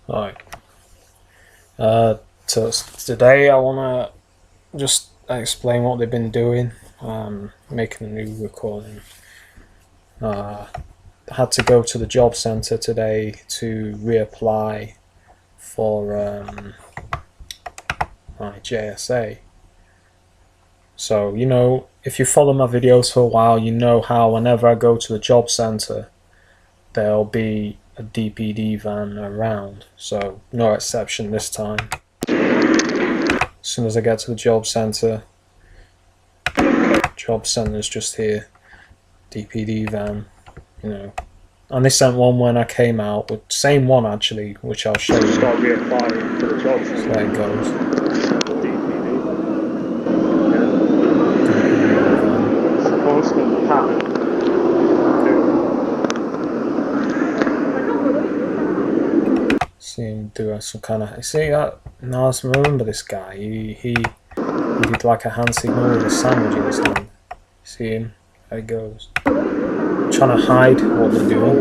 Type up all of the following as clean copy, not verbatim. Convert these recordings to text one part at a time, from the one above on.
Alright. So today I wanna just explain what they've been doing. Making a new recording. I had to go to the job centre today to reapply for my JSA. So, if you follow my videos for a while, you know how whenever I go to the job centre, there'll be a DPD van around. So, no exception this time. As soon as I get to the job centre's just here, DPD van, And they sent one when I came out, with same one actually, which I'll show you. Start reapplying for the job. So there it goes. It's a constant pattern. See him do some kind of. See that? No, I remember this guy. He did like a hand signal with a sandwich in his hand. See him? There he goes. Trying to hide what they're doing.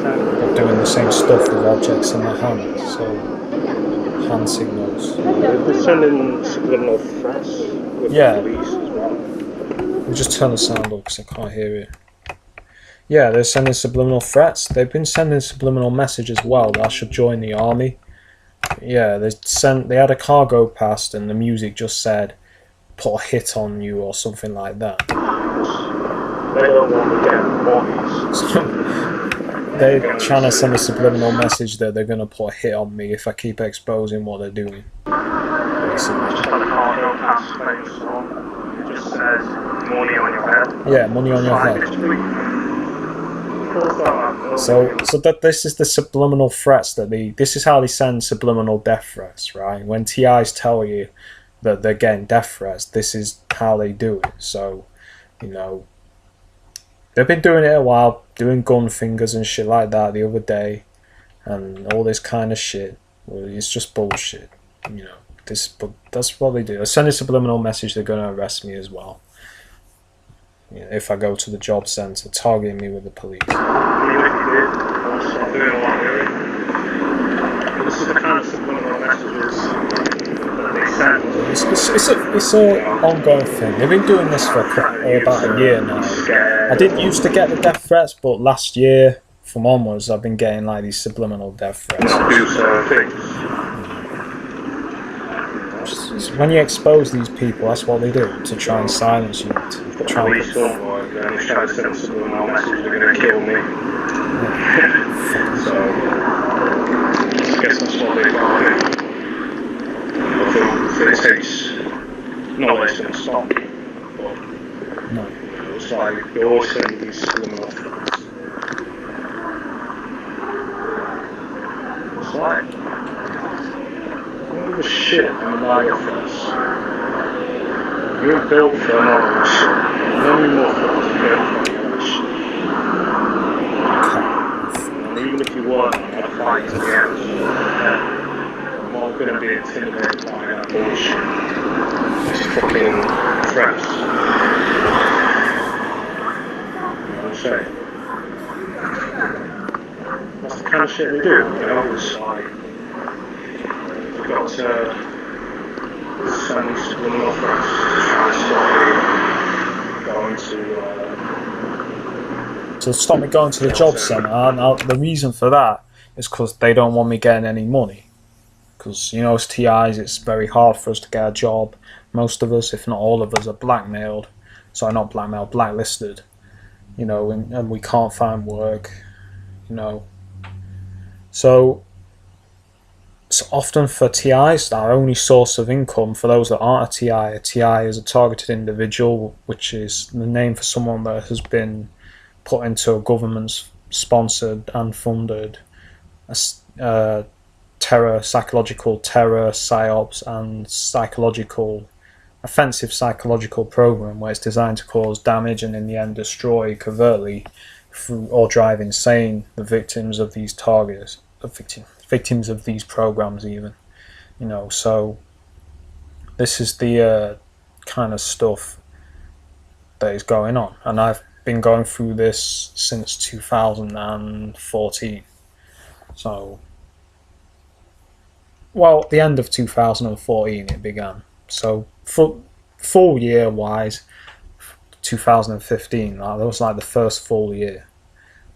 They're doing the same stuff with objects in their hand. So hand signals. They're sending subliminal threats with the police as well. We'll just turn the sound up because I can't hear it. Yeah, they're sending subliminal threats. They've been sending subliminal messages as well that I should join the army. Yeah, they had a cargo past and the music just said, "Put a hit on you" or something like that. They don't want to get bodies. They're trying to send a subliminal message that they're going to put a hit on me if I keep exposing what they're doing. Basically. It just says money on your head. Yeah, money on your head. So that this is the subliminal threats this is how they send subliminal death threats, right? When TIs tell you that they're getting death threats, this is how they do it. So, they've been doing it a while, doing gun fingers and shit like that the other day, and all this kind of shit. Well, it's just bullshit, but that's what they do. They send a subliminal message they're going to arrest me as well. If I go to the job centre, targeting me with the police. This is the kind of subliminal messages that they send. It's an ongoing thing. They've been doing this for about a year now. I didn't used to get the death threats, but last year from onwards, I've been getting like these subliminal death threats. When you expose these people, that's what they do, to try and silence you. To try and police or they're trying to send subliminal message, they're going to kill me. So, I guess that's what they've got. If it takes knowledge to stop me. But, no. It's like, they always send these subliminal threats. It's like, the shit in the microphones. You're built for another shit. No more for and even if you weren't, I'd fight to the end. I'm not going to be intimidated by that bullshit. It's fucking threats. You know what I'm saying? That's the kind of shit we do, It's like, got to send subliminal threats to try and stop me going to stop me going to the job centre. And the reason for that is because they don't want me getting any money. Because, as TIs, it's very hard for us to get a job. Most of us, if not all of us, are blackmailed. Sorry, not blackmailed, blacklisted. And we can't find work. So often for TIs, our only source of income, for those that aren't a TI is a targeted individual, which is the name for someone that has been put into a government-sponsored and funded psychological terror, psyops, and offensive psychological program where it's designed to cause damage and in the end destroy covertly or drive insane the victims of these targets, victims of these programs even. So this is the kind of stuff that is going on, and I've been going through this since 2014. So well, at the end of 2014 it began. So full year wise, 2015. That was like the first full year.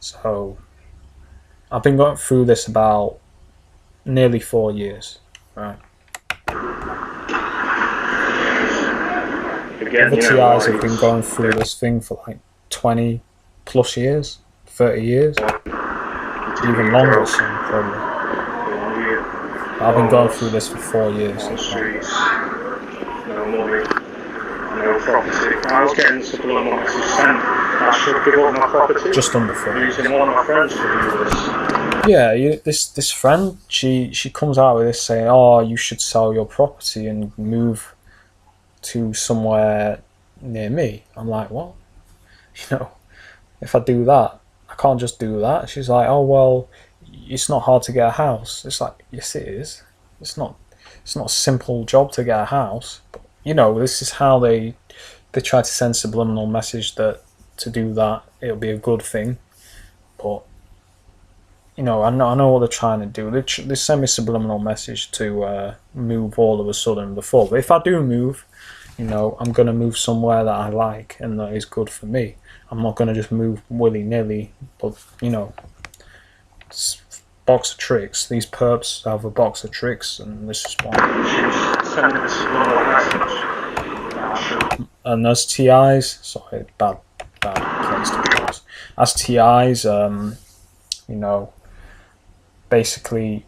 So I've been going through this about nearly 4 years, right? Again, The you know, TIs have like, been going through this thing for like 20 plus years, 30 years, even longer, some probably. I've been going through this for 4 years. on streets, no money, no property. I was getting subliminal messages saying I should give up my property. Just under 4 years. Using one of my friends to do this. Yeah, this friend, she comes out with this saying, "Oh, you should sell your property and move to somewhere near me." I'm like, what? You know, if I do that, I can't just do that. She's like, "Oh well, it's not hard to get a house." It's like, yes, it is. It's not a simple job to get a house. But you know, this is how they try to send subliminal message that to do that it'll be a good thing. But you know, I know what they're trying to do. They send me subliminal message to move all of a sudden before. But if I do move, you know, I'm going to move somewhere that I like and that is good for me. I'm not going to just move willy-nilly. But, you know, it's a box of tricks. These perps have a box of tricks, and this is one. Sending a subliminal message. And as TIs, sorry, bad place to pause. As TIs, you know, basically,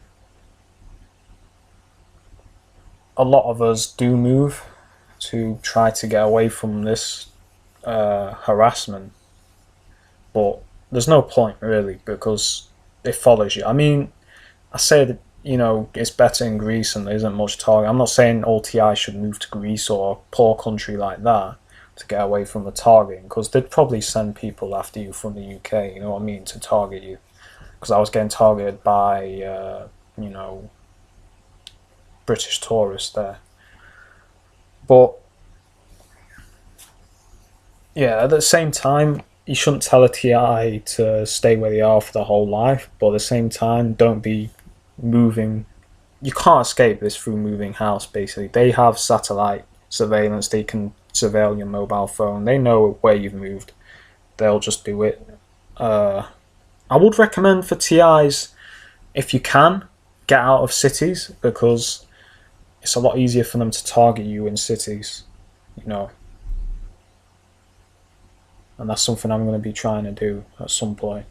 a lot of us do move to try to get away from this harassment, but there's no point really because it follows you. I mean, I say that, you know, it's better in Greece and there isn't much target. I'm not saying all TI should move to Greece or a poor country like that to get away from the targeting, because they'd probably send people after you from the UK, you know what I mean, to target you. Because I was getting targeted by, you know, British tourists there. But, yeah, at the same time, you shouldn't tell a TI to stay where they are for their whole life. But at the same time, don't be moving. You can't escape this through moving house, basically. They have satellite surveillance. They can surveil your mobile phone. They know where you've moved. They'll just do it. I would recommend for TIs, if you can, get out of cities, because it's a lot easier for them to target you in cities, you know. And that's something I'm going to be trying to do at some point.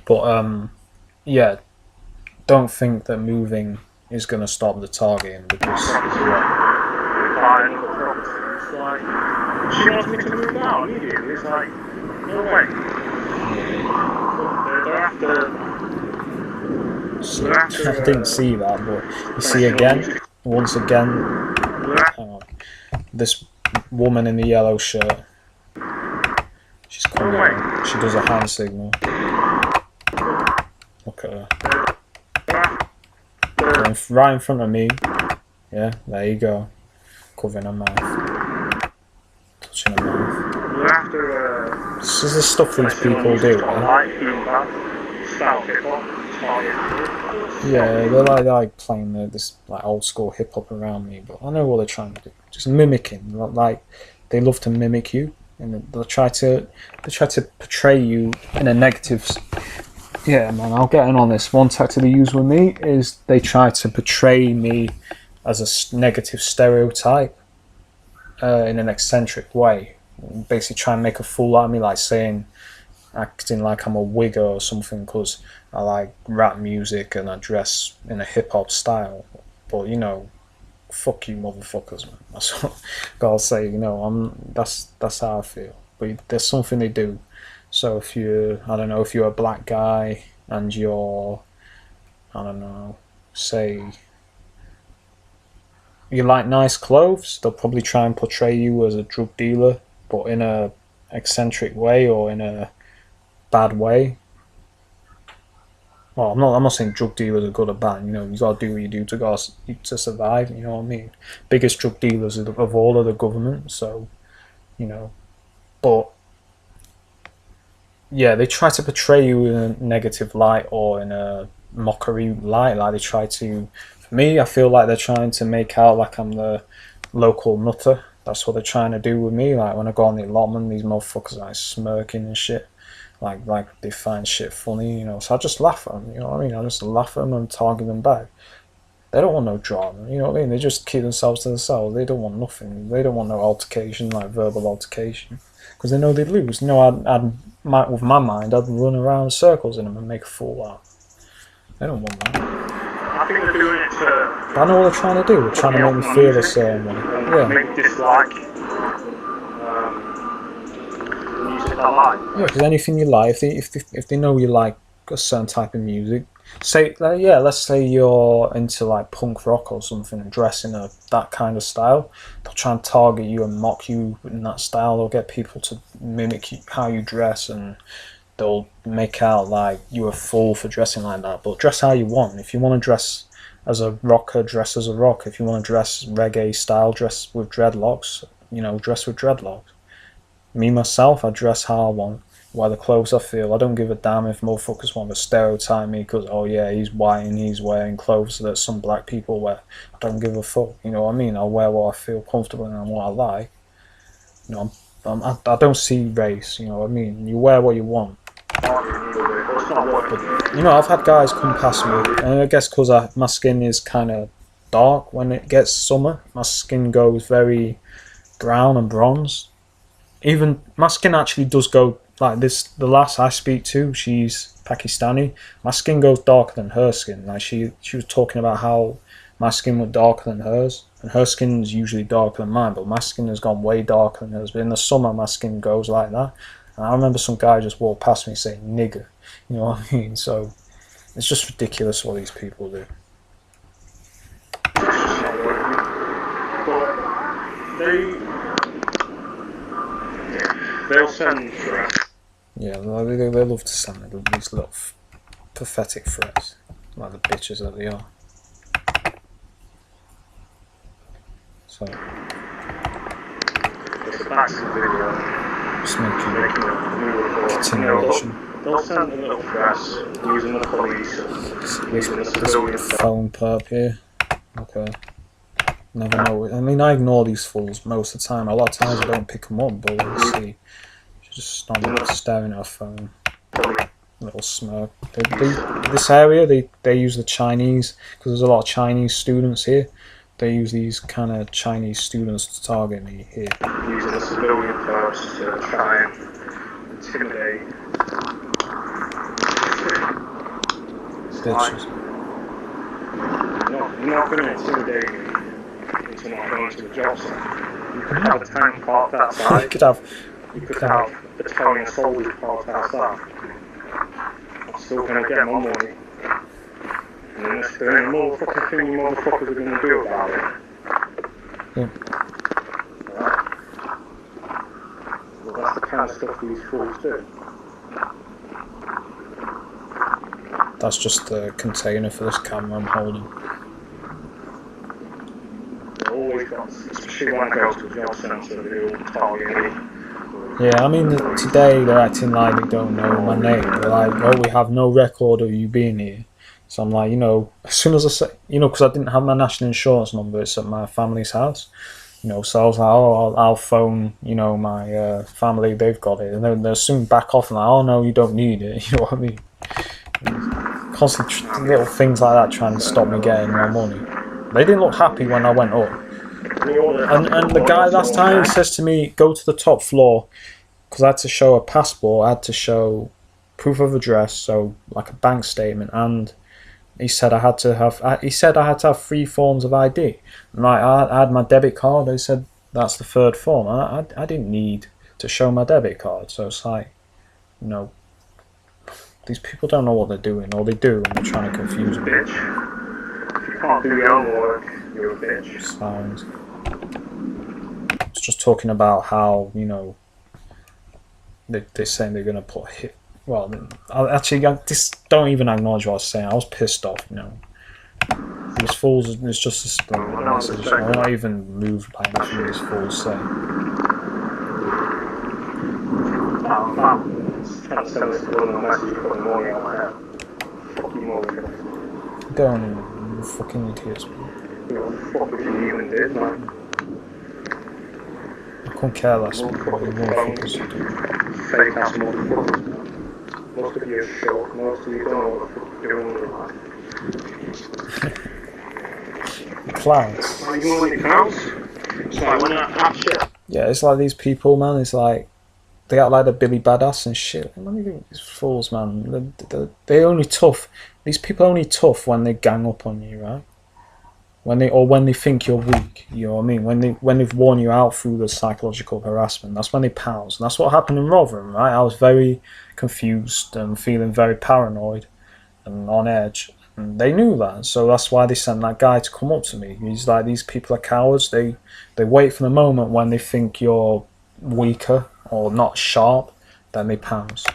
But, yeah, don't think that moving is going to stop the targeting, because Buy another property. It's like, she wants me to move now immediately. It's like, no way. They're after, I didn't see that, but you see again, once again, hang on, this woman in the yellow shirt, she's coming on, she does a hand signal. Look at her. Going right in front of me. Yeah, there you go. Covering her mouth. Touching her mouth. This is the stuff these people do, right? Yeah, they're like playing this like old school hip hop around me, but I know what they're trying to do. Just mimicking, like they love to mimic you, and they try to portray you in a negative. Yeah, man, I'll get in on this. One tactic they use with me is they try to portray me as a negative stereotype in an eccentric way. Basically, try and make a fool out of me, like acting like I'm a wigger or something because I like rap music and I dress in a hip hop style. But you know, fuck you, motherfuckers, man. That's what I gotta say. You know, that's how I feel. But there's something they do. So if you're a black guy and you're, I don't know, say you like nice clothes, they'll probably try and portray you as a drug dealer, but in a eccentric way or in a bad way. Well, I'm not saying drug dealers are good or bad. You know, you gotta do what you do to survive. You know what I mean? Biggest drug dealers of all are the government. So, you know, but yeah, they try to portray you in a negative light or in a mockery light. Like they try to, for me, I feel like they're trying to make out like I'm the local nutter. That's what they're trying to do with me. Like when I go on the allotment, these motherfuckers are like smirking and shit. Like they find shit funny, you know. So I just laugh at them, you know what I mean? I just laugh at them and target them back. They don't want no drama, you know what I mean? They just keep themselves to themselves. They don't want nothing. They don't want no altercation, like verbal altercation, because they know they'd lose. You know, with my mind, I'd run around in circles in them and make a fool out. They don't want that. I think they're doing it to. But I know what they're trying to do. They're trying to make me feel a certain way. Yeah. Make dislike music I like. Yeah, because anything you like, if they know you like a certain type of music, say let's say you're into like punk rock or something and dress in that kind of style, they'll try and target you and mock you in that style. They'll get people to mimic how you dress, and they'll make out like you're a fool for dressing like that. But dress how you want. If you want to dress as a rocker, dress as a rocker. If you want to dress reggae style, dress with dreadlocks. You know, dress with dreadlocks. Me myself, I dress how I want, wear the clothes I feel. I don't give a damn if motherfuckers want to stereotype me because, oh yeah, he's white and he's wearing clothes that some black people wear. I don't give a fuck, you know what I mean? I'll wear what I feel comfortable in and what I like. You know, I don't see race, you know what I mean? You wear what you want. But, you know, I've had guys come past me, and I guess because my skin is kind of dark when it gets summer. My skin goes very brown and bronze. Even my skin actually does go like this. The last I speak to, she's Pakistani. My skin goes darker than her skin. Like she was talking about how my skin was darker than hers, and her skin is usually darker than mine, but my skin has gone way darker than hers. But in the summer, my skin goes like that. And I remember some guy just walked past me saying "nigger," you know what I mean? So it's just ridiculous what these people do. But they'll send threats. Yeah, they love to send these little pathetic threats, like the bitches that they are. So, It's back to the video. just making Making a new report. continuation. They'll send a little threats using the police, using the civilian Phone perp here. Okay. Never know. I mean, I ignore these fools most of the time. A lot of times I don't pick them up, but obviously, just not staring at a phone. Little smirk. This area, they use the Chinese, because there's a lot of Chinese students here. They use these kind of Chinese students to target me here. using the civilian force to try and intimidate. Bitches. You're not going to intimidate me into not going to the job site. You could have a tank parked You outside. could have. You could have battalion soldiers parked outside. I'm still going to get my money. And then there's the motherfucking thing you motherfuckers are going to do about it. Yeah. Right? Well, that's the kind of stuff these fools do. That's just the container for this camera I'm holding. They always got, especially when I go to the job centre, they all target me. Yeah, I mean, today they're acting like they don't know my name. They're like, oh, we have no record of you being here. So I'm like, you know, as soon as I say, you know, because I didn't have my national insurance number, it's at my family's house. You know, so I was like, oh, I'll phone, you know, my family, they've got it. And then they'll soon back off and like, oh, no, you don't need it. You know what I mean? Constantly little things like that trying to stop me getting my money. They didn't look happy when I went up. And the guy last time says to me, go to the top floor, because I had to show a passport, I had to show proof of address, so like a bank statement, and he said I had to have 3 forms of ID. And like, I had my debit card. They said that's the 3rd form. I didn't need to show my debit card, so it's like, you know, these people don't know what they're doing, or they do, and they're trying to confuse me. Bitch. If you can't do your own work, you're a bitch. Sounds. It's just talking about how, you know, they're saying they're going to put hit. Well, I just don't even acknowledge what I was saying. I was pissed off, you know. These fools, it's just a stupid message. I won't even move by anything these fools say. Trying to send this little message for the morning on my head. Fuck you, motherfucker. Don't even, fucking idiots, man. You know, fuck if you even did, man. I couldn't care less what you Motherfucking motherfuckers phones. do. Fake ass motherfuckers, man. Most of you are short, most of you don't know what the fuck you're doing with your life. Clowns. Like, even when it counts, it's like when I have shit. Yeah, it's like these people, man. It's like they act like they're Billy Badass and shit. Man, these fools, man. They're only tough. These people are only tough when they gang up on you, right? When they think you're weak. You know what I mean? When they've worn you out through the psychological harassment, that's when they pounce. And that's what happened in Rotherham, right? I was very confused and feeling very paranoid and on edge. And they knew that, so that's why they sent that guy to come up to me. He's like, these people are cowards. They wait for the moment when they think you're weaker or not sharp, then they pounce.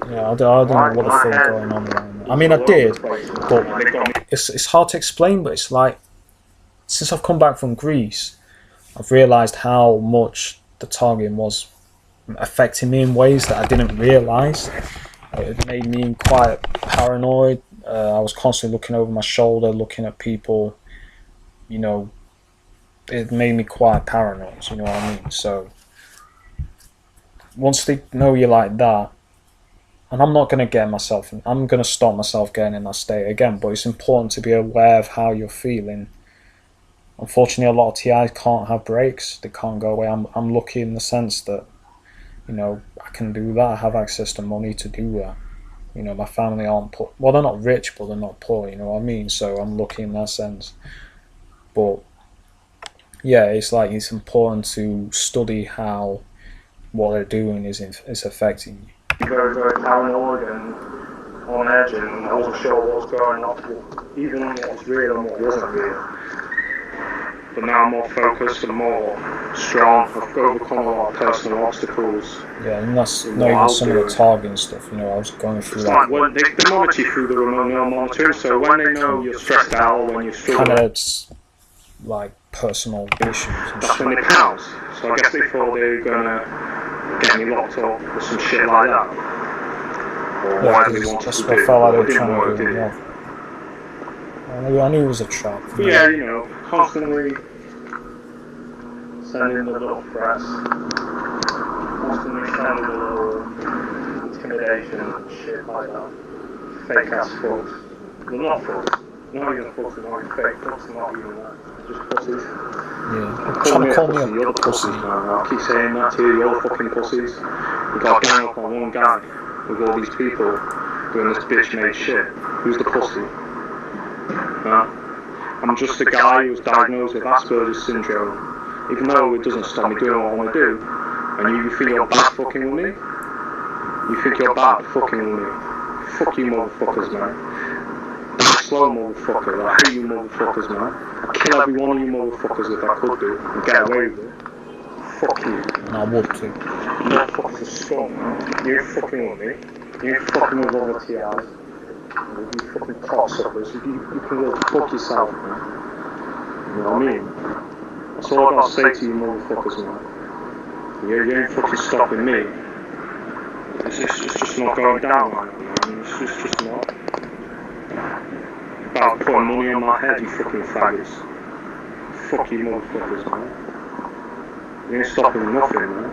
Yeah, I don't know what the fuck going on around there. I mean, I did, but it's hard to explain. But it's like, since I've come back from Greece, I've realised how much the targeting was affecting me in ways that I didn't realise. It made me quite paranoid. I was constantly looking over my shoulder, looking at people. You know, it made me quite paranoid. You know what I mean? So once they know you like that, and I'm not going to get myself, I'm going to stop myself getting in that state again. But it's important to be aware of how you're feeling. Unfortunately, a lot of TIs can't have breaks. They can't go away. I'm lucky in the sense that, you know, I can do that. I have access to money to do that. You know, my family aren't poor. Well, they're not rich, but they're not poor. You know what I mean? So I'm lucky in that sense. But yeah, it's like it's important to study how what they're doing is affecting you. Very, very paranoid and on edge, and I wasn't sure what was going on, even what was real and what wasn't real. But now I'm more focused and more strong. I've overcome a lot of personal obstacles. Yeah, and that's not even some of the targeting stuff. You know, I was going through It's like when they monitor you through the remote neural monitoring, so when they know you're stressed out or when you're struggling, kind of like personal issues and that's when they pounce. So I guess they thought they were gonna get me locked up or some shit like that. Or yeah, whatever they wanted that's to what I do. felt like they It were didn't trying work, to did do. it? Yeah. I knew it was a trap. But yeah, you know, constantly sending the little threats, constantly sending the little intimidation and shit like that. Fake ass fucks. They're not fucks. Not even fucks, they're not even fake fucks, they're not even that. Just pussies. Yeah, trying to call me You're a the pussy. pussies, man. I'll keep saying that to you, you're the fucking pussies. We got a gang up on one guy with all these people doing this bitch made shit. Who's the pussy? I'm just a guy who was diagnosed with Asperger's syndrome. Even though it doesn't stop me doing what I want to do. And you think you're bad fucking with me? You think you're bad fucking with me? Fuck you motherfuckers, man. I'm a slow motherfucker. I hate you motherfuckers, man. I'd kill every one of you motherfuckers if I could do and get away with it. Fuck you. And I would too. You motherfuckers are scum, man. You ain't fucking with me. You ain't fucking with other TIs. You fucking cocksuckers. You can go fuck yourself, man. You know what I mean? That's all I gotta say to you motherfuckers, man. You ain't fucking stopping me. It's just not going down right now, man. It's just not. About putting money on my head, you fucking faggots. Fuck you motherfuckers, man. You ain't stopping nothing, man.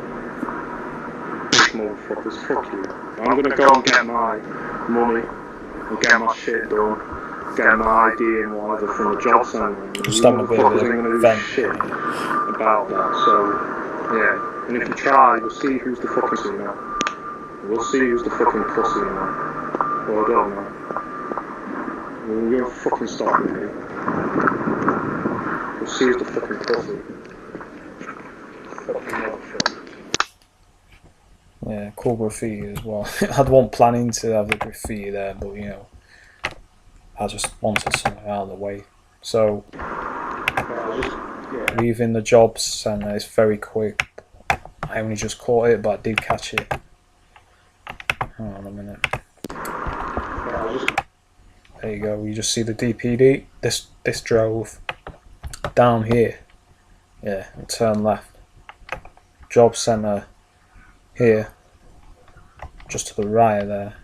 These motherfuckers, fuck you. I'm gonna go and get my money and get my shit done. Get my ID and whatever from the job centre. Just having a bit of Motherfuckers ain't gonna do vent. shit about that. So, yeah. And if you try, we'll see who's the fucking pussy now. We'll see who's the fucking pussy now. Well done, man. You're gonna fucking stop with me. We'll see who's the fucking pussy. Fucking motherfucker. Yeah, cool graffiti as well. I'd want planning to have the graffiti there, but you know, I just wanted something out of the way. So leaving the job centre is very quick. I only just caught it, but I did catch it. Hang on a minute. There you go. You just see the DPD. This drove down here. Yeah, and turn left. Job centre here, just to the right of there.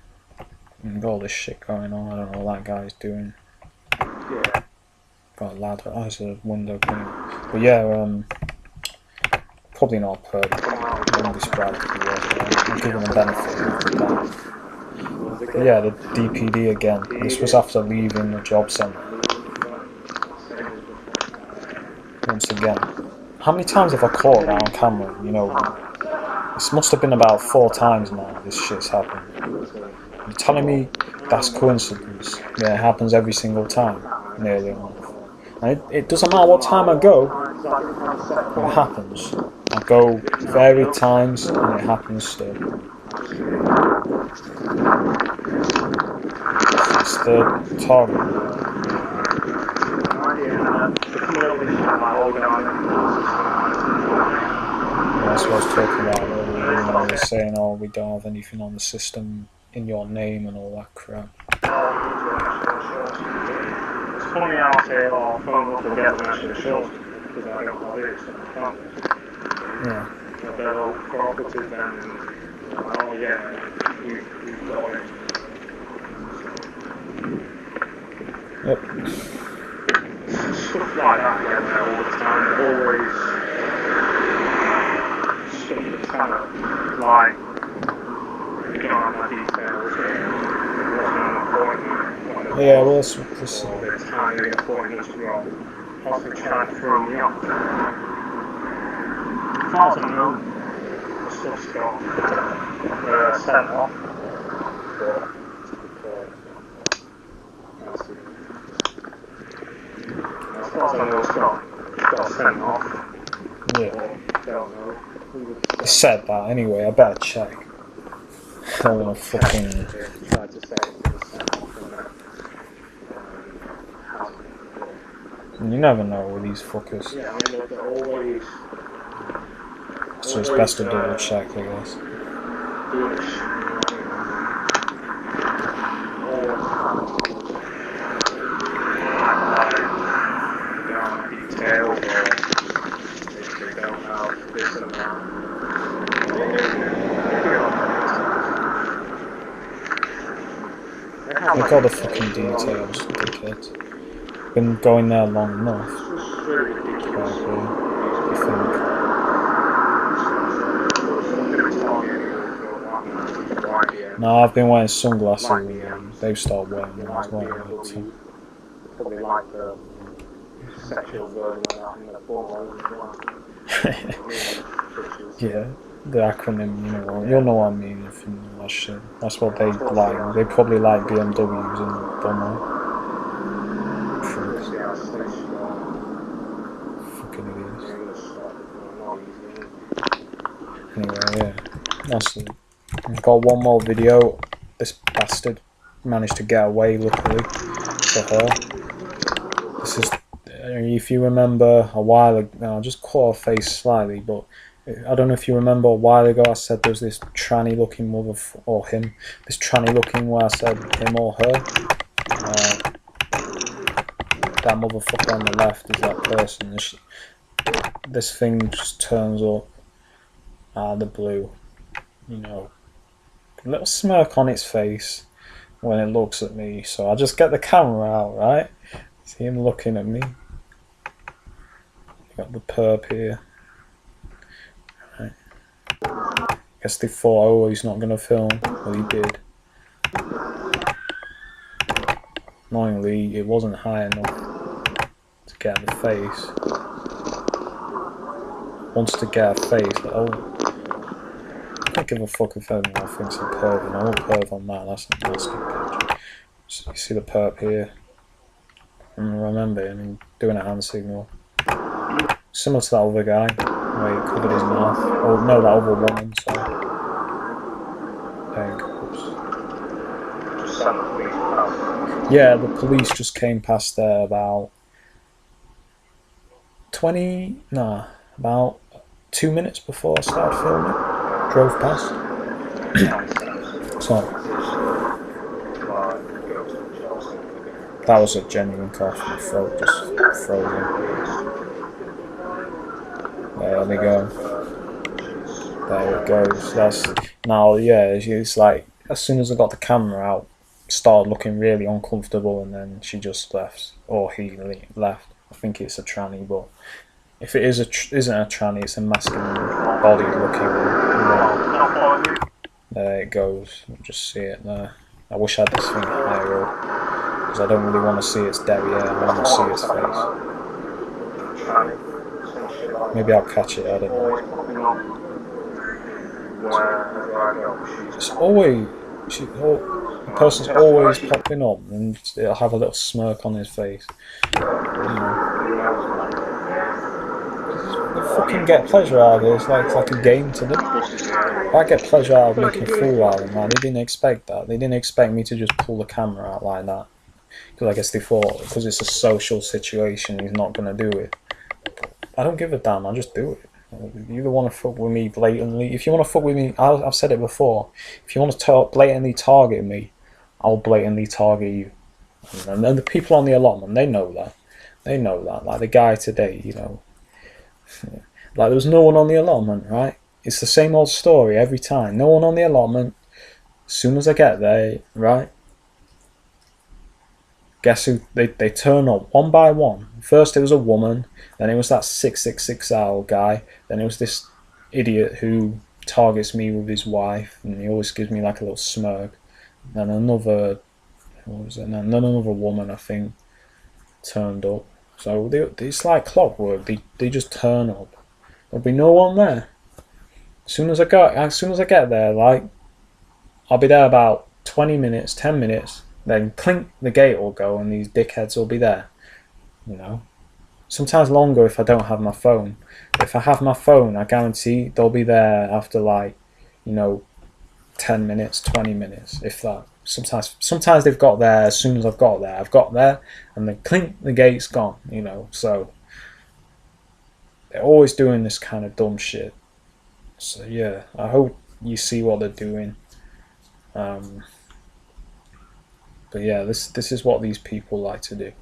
And got all this shit going on. I don't know what that guy's doing. Yeah. Got a ladder. Oh, it's a window clean. But yeah, probably not a perk. I wouldn't be surprised if it was. I'm giving the benefit of the doubt. But yeah, the DPD again. This was after leaving the job centre. Once again. How many times have I caught that on camera? You know, this must have been about 4 times now this shit's happened. You're telling me that's coincidence? Yeah, it happens every single time, nearly enough. And it doesn't matter what time I go, it happens. I go varied times and it happens still. It's the target. That's what I was talking about earlier. You know, saying, oh, we don't have anything on the system in your name and all that crap. It's funny how I say, oh, phone up and get the national insurance because I don't have it, so I can't. Yeah. But they're all cooperative and, oh yeah, we've got it. Yep. Stuff like that going there all the time, always stuff that's kind of like, you don't have my details, it wasn't an appointment. Yeah, well, this. All the time the appointments were often trying to throw me off. As far as I know, the stuff's got sent off. As far as I know, it's got sent off. Yeah. Don't know. It said that anyway, I better check. I don't want to fucking. Tried to say it was sent off and that hasn't. You never know with these fuckers. Yeah, I mean, they're always. So it's best to double check, I guess. Doing this shit, details or if they don't have this and that. Look at all the fucking details, dickhead. Been going there long enough. No, I've been wearing sunglasses and they've started wearing them as well. So. Probably like the sexual version of that in the porno as well. Yeah, the acronym, you'll know what I mean if you know that shit. That's what they like. They probably like BMWs and Bono. Fucking idiots. Anyway, yeah, that's it. I've got one more video. This bastard managed to get away, luckily for her. This is, if you remember a while ago, I'll just call her face slightly, but I don't know if you remember a while ago I said there's this tranny looking mother, or him, this tranny looking where I said him or her. That motherfucker on the left is that person. This thing just turns up out of the blue, a little smirk on its face when it looks at me. So I just get the camera out, right? See him looking at me. Got the perp here. Right. Guess they thought, oh, he's not gonna film. Well, he did. Annoyingly, it wasn't high enough to get the face. Wants to get a face. Oh. I don't give a fuck if anyone thinks I'm perving. I won't perv on that, that's a nasty bitch. So you see the perp here. Remember him doing a hand signal. Similar to that other guy, where he covered his mouth. Oh no, that other woman, sorry. There he goes. Yeah, the police just came past there about about 2 minutes before I started filming. Drove past. So that was a genuine cough. My throat just frozen. There we go. There it goes. That's now, yeah. It's like as soon as I got the camera out, started looking really uncomfortable, and then she just left, or he left. I think it's a tranny, but if it isn't a tranny, it's a masculine body looking woman. There it goes. You just see it there. I wish I had this thing higher up, because I don't really want to see its derriere. I want to see its face. Maybe I'll catch it. I don't know. It's always the person's always popping up, and it'll have a little smirk on his face. You fucking get pleasure out of it. It's like a game to them. I get pleasure out of making a fool out of them. Like, they didn't expect that. They didn't expect me to just pull the camera out like that. Because I guess they thought, because it's a social situation, he's not going to do it. I don't give a damn. I just do it. You either want to fuck with me blatantly. If you want to fuck with me, I've said it before. If you want to blatantly target me, I'll blatantly target you. And then the people on the allotment, they know that. They know that. Like the guy today, you know. Like there was no one on the allotment, right? It's the same old story every time. No one on the allotment. As soon as I get there, right? Guess who? They turn up one by one. First it was a woman, then it was that 666 owl guy, then it was this idiot who targets me with his wife, and he always gives me like a little smirk. Then another, what was it? And then another woman, I think, turned up. So it's like clockwork. They just turn up. There'll be no one there. As soon as I get there, like I'll be there about 20 minutes, 10 minutes. Then clink, the gate will go, and these dickheads will be there. You know, sometimes longer if I don't have my phone. If I have my phone, I guarantee they'll be there after like, you know, 10 minutes, 20 minutes, if that. Sometimes they've got there as soon as I've got there, and then clink, the gate's gone. You know, so they're always doing this kind of dumb shit. So yeah, I hope you see what they're doing. But yeah, this is what these people like to do.